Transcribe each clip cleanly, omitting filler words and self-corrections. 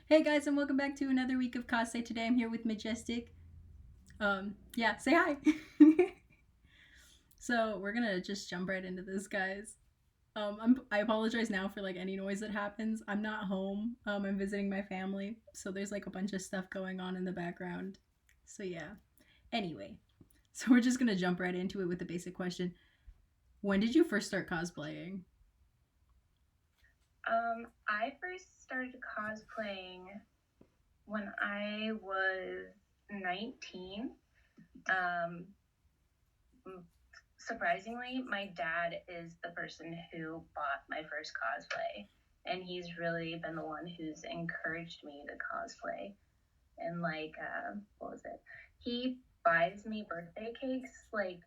Hey guys, and welcome back to another week of Cos-Say. Today I'm here with Majestic. Yeah, say hi. So we're gonna just jump right into this, guys. I apologize now for like any noise that happens. I'm not home. I'm visiting my family, so there's like a bunch of stuff going on in the background. So yeah. Anyway, so we're just gonna jump right into it with the basic question: when did you first start cosplaying? I first started cosplaying when I was 19. Um, Surprisingly, my dad is the person who bought my first cosplay, and he's really been the one who's encouraged me to cosplay. And what was it? He buys me birthday cakes like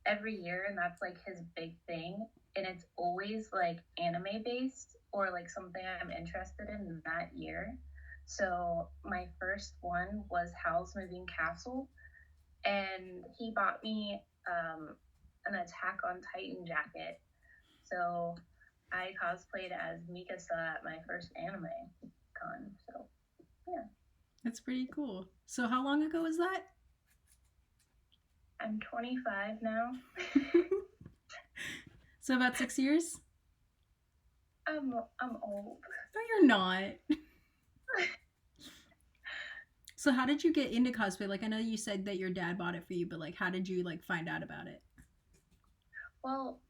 every year, and that's like his big thing. And it's always like anime based or like something I'm interested in that year. So my first one was Howl's Moving Castle, and he bought me an Attack on Titan jacket. So I cosplayed as Mikasa at my first anime con. So yeah, That's pretty cool. So how long ago was that? I'm 25 now. So about 6 years? I'm old. No, you're not. So how did you get into cosplay? Like I know you said that your dad bought it for you, but like how did you like find out about it? Well,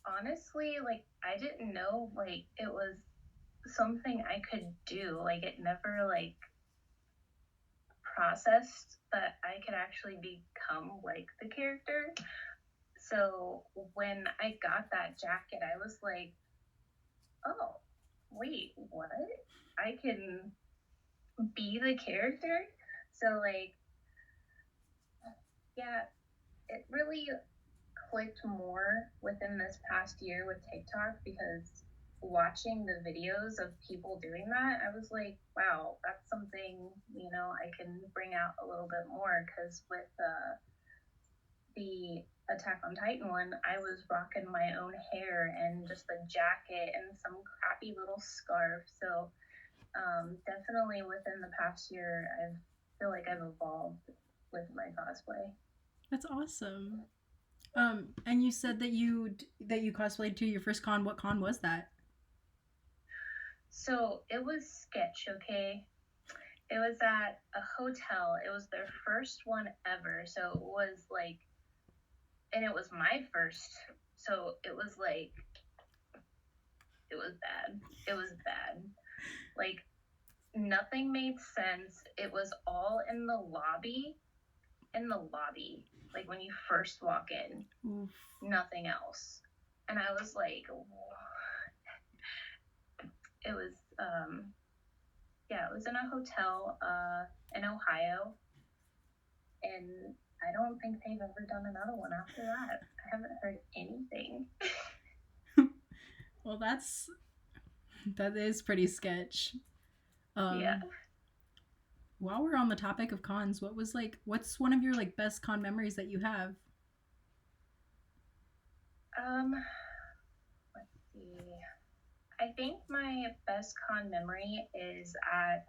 honestly, like I didn't know like it was something I could do. Like it never like processed that I could actually become like the character. So when I got that jacket, I was like, "Oh, wait, what? I can be the character?" So like, yeah, it really clicked more within this past year with TikTok because watching the videos of people doing that, I was like, wow, that's something, I can bring out a little bit more. Because with the Attack on Titan one, I was rocking my own hair and just a jacket and some crappy little scarf. So definitely within the past year, I feel like I've evolved with my cosplay. That's awesome. And you said that you cosplayed to your first con. What con was that? So it was sketch, okay? It was at a hotel. It was their first one ever. So it was like, and it was my first. So it was like, it was bad. It was bad. Like, nothing made sense. It was all in the lobby, like when you first walk in, Oof. nothing else. And I was like, it was, yeah, it was in a hotel in Ohio. And I don't think they've ever done another one after that. I haven't heard anything. Well, that is pretty sketch. Yeah. Um, while we're on the topic of cons, what's one of your like best con memories that you have? Um, let's see. I think my best con memory is at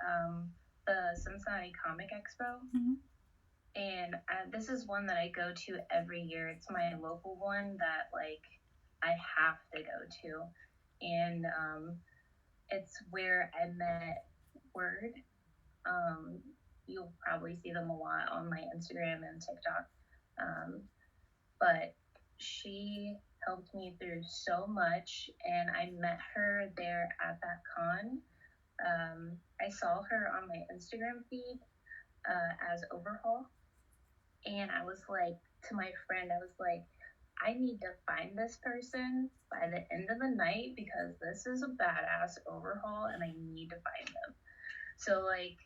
the Cincinnati Comic Expo. Mm-hmm. And this is one that I go to every year. It's my local one that like I have to go to. And it's where I met Word. Um, you'll probably see them a lot on my Instagram and TikTok. Um, but she helped me through so much, and I met her there at that con. I saw her on my Instagram feed as Overhaul, and I was like, to my friend, I was like, I need to find this person by the end of the night because this is a badass overhaul and I need to find them. So like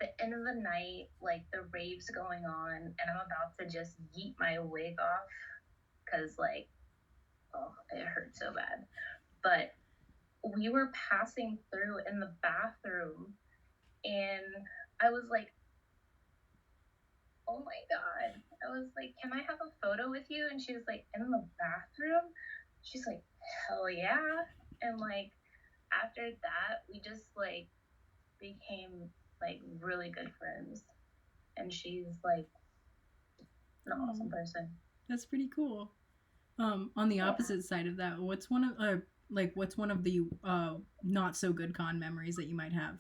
the end of the night, like the rave's going on, and I'm about to just yeet my wig off because like, oh, it hurt so bad. But we were passing through in the bathroom, and I was like, oh my god. I was like, can I have a photo with you? And she was like, in the bathroom? She's like, hell yeah. And like after that, we just like became like really good friends, and she's like an Oh, awesome person. that's pretty cool. On the Yeah. opposite side of that, what's one of the not so good con memories that you might have?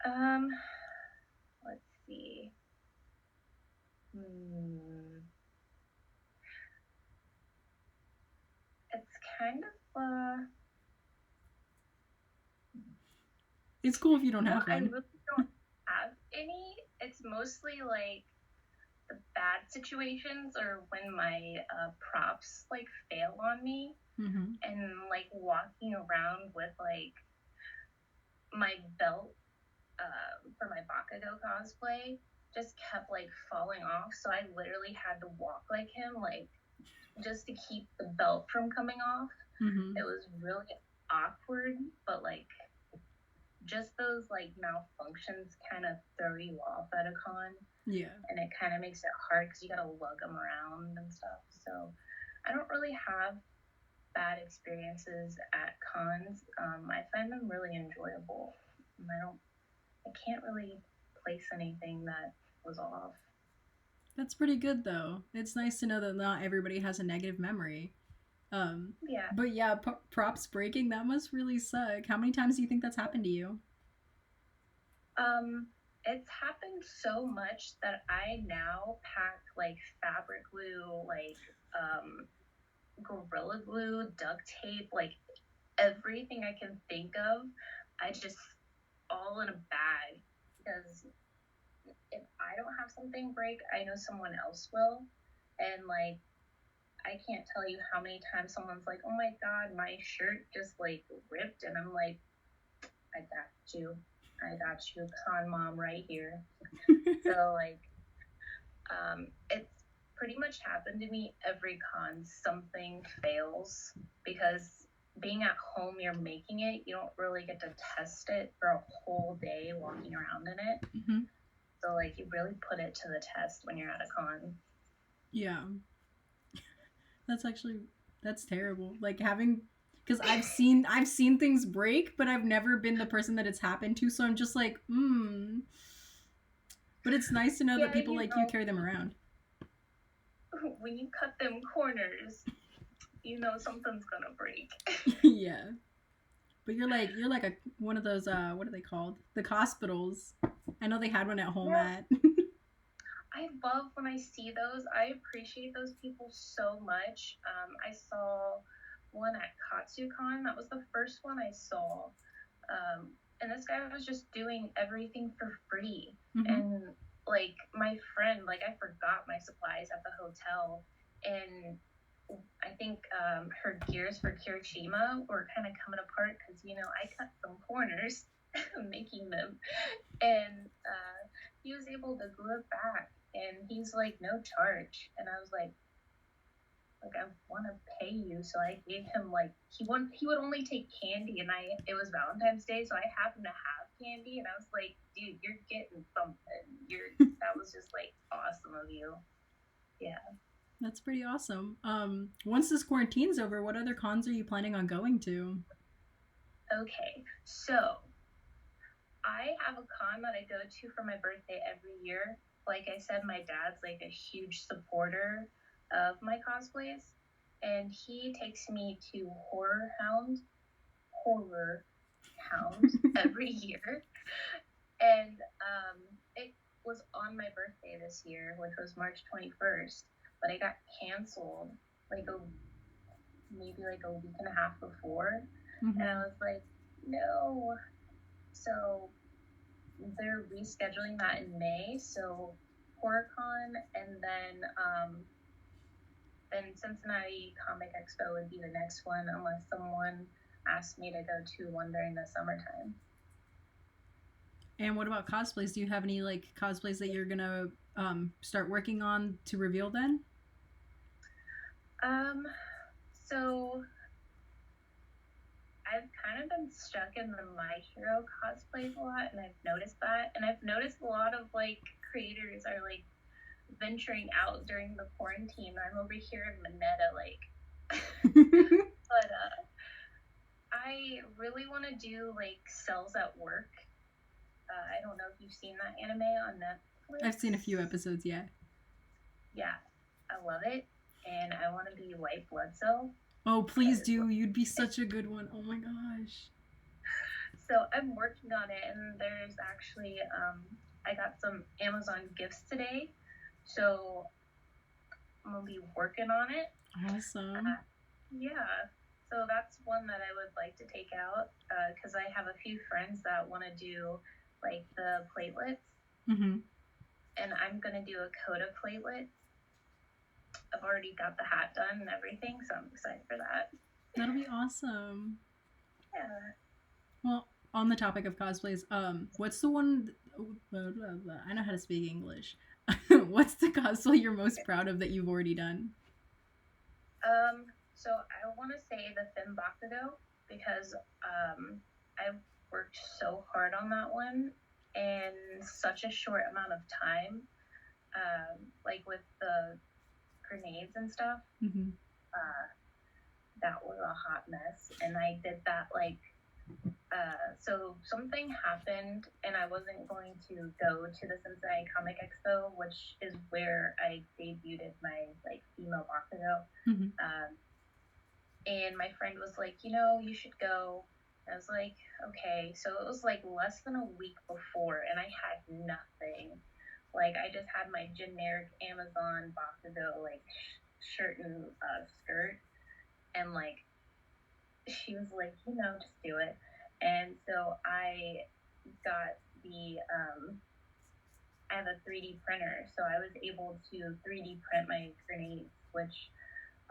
Um, let's see. Hmm. It's kind of It's cool if you don't have I one. really don't have any. It's mostly like the bad situations or when my props like fail on me, Mm-hmm. and like walking around with like my belt for my Bakugo cosplay just kept like falling off. So I literally had to walk like him, like just to keep the belt from coming off. Mm-hmm. It was really awkward, but like just those like malfunctions kind of throw you off at a con, Yeah. and it kind of makes it hard because you gotta lug them around and stuff. So I don't really have bad experiences at cons. I find them really enjoyable. I can't really place anything that was off. That's pretty good though. It's nice to know that not everybody has a negative memory. Um, Yeah. but yeah, props breaking, that must really suck. How many times do you think that's happened to you? Um, it's happened so much that I now pack like fabric glue, like gorilla glue, duct tape, like everything I can think of. I just all in a bag because if I don't have something break, I know someone else will. And like I can't tell you how many times someone's like, "Oh my god, my shirt just like ripped," and I'm like, "I got you, I got you, con mom right here." So like, it's pretty much happened to me every con. Something fails because being at home, you're making it. You don't really get to test it for a whole day walking around in it. Mm-hmm. So like, you really put it to the test when you're at a con. Yeah. That's actually that's terrible. Like having because I've seen things break, but I've never been the person that it's happened to, so I'm just like, hmm. But it's nice to know that Yeah, people like you carry them around. when you cut them corners, you know something's gonna break. Yeah. But you're like a one of those what are they called? The hospitals. I know they had one at home Yeah, at. I love when I see those. I appreciate those people so much. I saw one at KatsuCon. That was the first one I saw. And this guy was just doing everything for free. Mm-hmm. And like my friend, like I forgot my supplies at the hotel, and I think her gears for Kirishima were kind of coming apart because I cut some corners making them, and he was able to glue it back, and he's like no charge, and I was like I want to pay you, so I gave him like he would only take candy, and it was Valentine's Day, so I happened to have candy, and I was like, dude, you're getting something. That was just like awesome of you. Yeah. That's pretty awesome. Once this quarantine's over, what other cons are you planning on going to? Okay, so I have a con that I go to for my birthday every year. Like I said, my dad's like a huge supporter of my cosplays, and he takes me to Horror Hound every year. And it was on my birthday this year, which was March 21st, but it got canceled like maybe like a week and a half before. Mm-hmm. And I was like, no. So they're rescheduling that in May. So HorrorCon, and then Cincinnati Comic Expo would be the next one, unless someone asked me to go to one during the summertime. And what about cosplays? Do you have any like cosplays that you're gonna start working on to reveal then? Um, so I've kind of been stuck in the My Hero cosplays a lot, and I've noticed that. And I've noticed a lot of like creators are like venturing out during the quarantine. I'm over here in Mineta, like, but I really want to do like Cells at Work. I don't know if you've seen that anime on Netflix. I've seen a few episodes, yeah. Yeah, I love it, and I want to be White Blood Cell. Oh, please do. You'd be such a good one. Oh my gosh. So I'm working on it, and there's actually I got some Amazon gifts today, so I'm gonna be working on it. Awesome. Yeah. So that's one that I would like to take out because I have a few friends that want to do like the platelets, Mm-hmm. and I'm gonna do a coat of platelets. I've already got the hat done and everything, so I'm excited for that. That'll be awesome. Yeah. Well, on the topic of cosplays, what's the one? I know how to speak English. What's the cosplay you're most proud of that you've already done? So I want to say the Finn Bakugo because I worked so hard on that one in such a short amount of time. Like with the grenades and stuff, Mm-hmm. that was a hot mess, and I did that like. So something happened, and I wasn't going to go to the Cincinnati Comic Expo, which is where I debuted my like female Bakugo. Mm-hmm. And my friend was like, you know, you should go. And I was like, okay. So it was like less than a week before, and I had nothing. Like I just had my generic Amazon Bakugo like shirt and skirt, and like she was like, you know, just do it. And so I got I have a 3D printer, so I was able to 3D print my grenades, which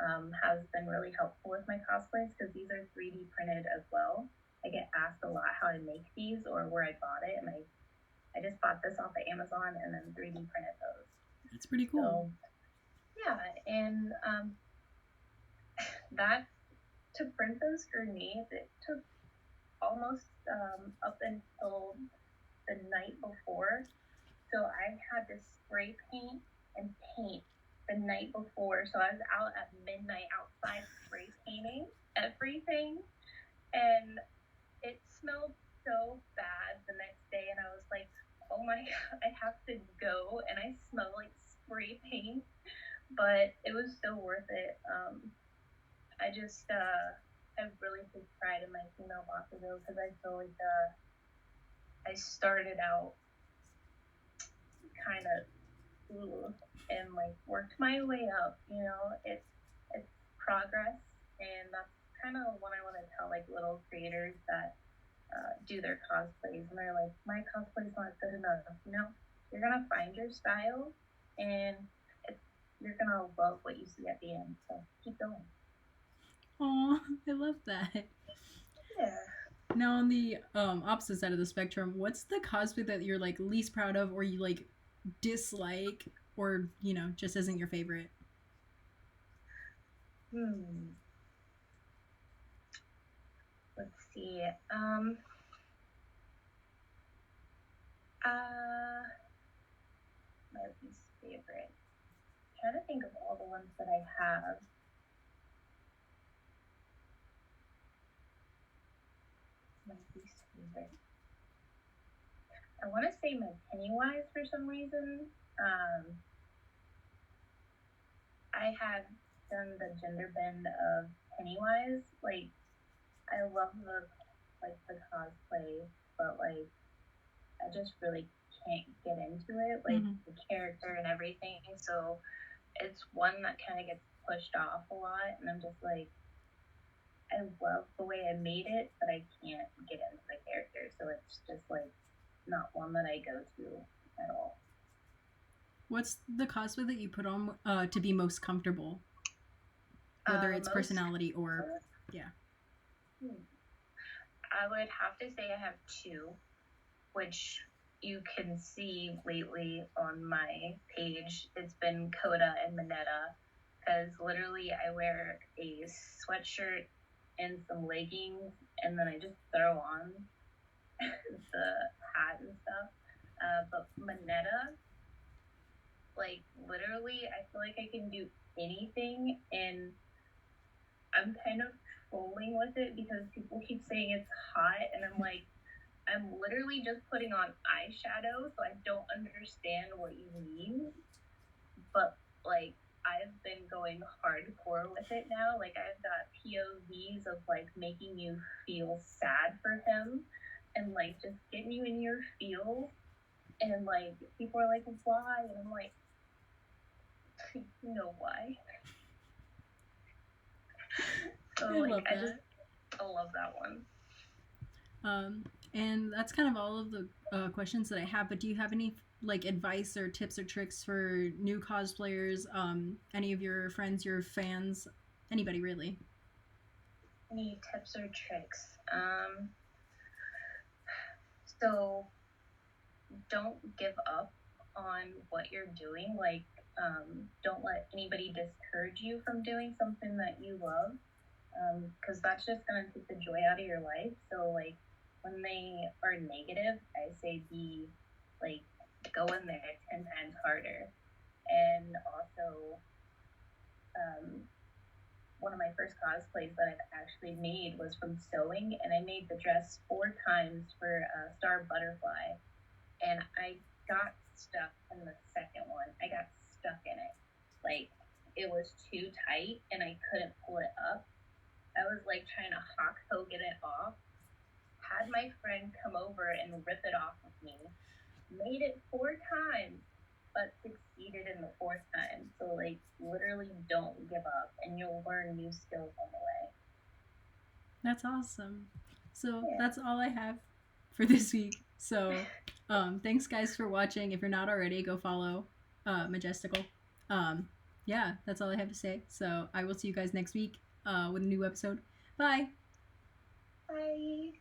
has been really helpful with my cosplays because these are 3D printed as well. I get asked a lot how to make these or where I bought it, and I just bought this off of Amazon and then 3D printed those. That's pretty cool. So, yeah, and that to print those grenades, it took almost up until the night before. So I had to spray paint and paint the night before. So I was out at midnight outside spray painting everything. And it smelled so bad the next day. And I was like, oh my God, I have to go. And I smell like spray paint. But it was so worth it. I just, I really take pride in my female Bakugo because I feel like I started out kind of and like worked my way up. You know, it's progress, and that's kind of what I want to tell like little creators that do their cosplays, and they're like, my cosplay's not good enough. You know, you're gonna find your style, and you're gonna love what you see at the end. So keep going. Oh, I love that. Yeah. Now, on the opposite side of the spectrum, what's the cosplay that you're like least proud of, or you like dislike, or just isn't your favorite? Let's see. My least favorite. I'm trying to think of all the ones that I have. My least favorite. I want to say my Pennywise for some reason. I had done the gender bend of Pennywise. Like, I love the cosplay, but like, I just really can't get into it, like the character and everything. So it's one that kind of gets pushed off a lot, and I'm just like, I love the way I made it, but I can't get into the character. So it's just like not one that I go to at all. What's the cosplay that you put on to be most comfortable? Whether it's personality or, yeah. I would have to say I have two, which you can see lately on my page. It's been Coda and Mineta, because literally I wear a sweatshirt and some leggings, and then I just throw on the hat and stuff. But Mineta, like literally, I feel like I can do anything, and I'm kind of scrolling with it because people keep saying it's hot, and I'm like, I'm literally just putting on eyeshadow, so I don't understand what you mean. But like, I've been going hardcore with it now. Like, I've got POVs of like making you feel sad for him, and like just getting you in your feels. And like, people are like, why? And I'm like, you know why. So like, I love that one. And that's kind of all of the questions that I have. But do you have any like advice or tips or tricks for new cosplayers? Any of your friends, your fans, anybody really? Any tips or tricks? So don't give up on what you're doing. Like, don't let anybody discourage you from doing something that you love, because that's just gonna take the joy out of your life. So like, when they are negative, I say be like, go in there 10 times harder. And also, one of my first cosplays that I've actually made was from sewing, and I made the dress 4 times for Star Butterfly, and I got stuck in the second one. I got stuck in it. Like, it was too tight, and I couldn't pull it up. I was like trying to hawk hogan it off. Had my friend come over and rip it off with me. Made it 4 times, but succeeded in the 4th time. So like, literally don't give up, and you'll learn new skills on the way. That's awesome. So that's all I have for this week. So thanks guys for watching. If you're not already, go follow Majestical. Yeah, that's all I have to say. So I will see you guys next week with a new episode. Bye. Bye.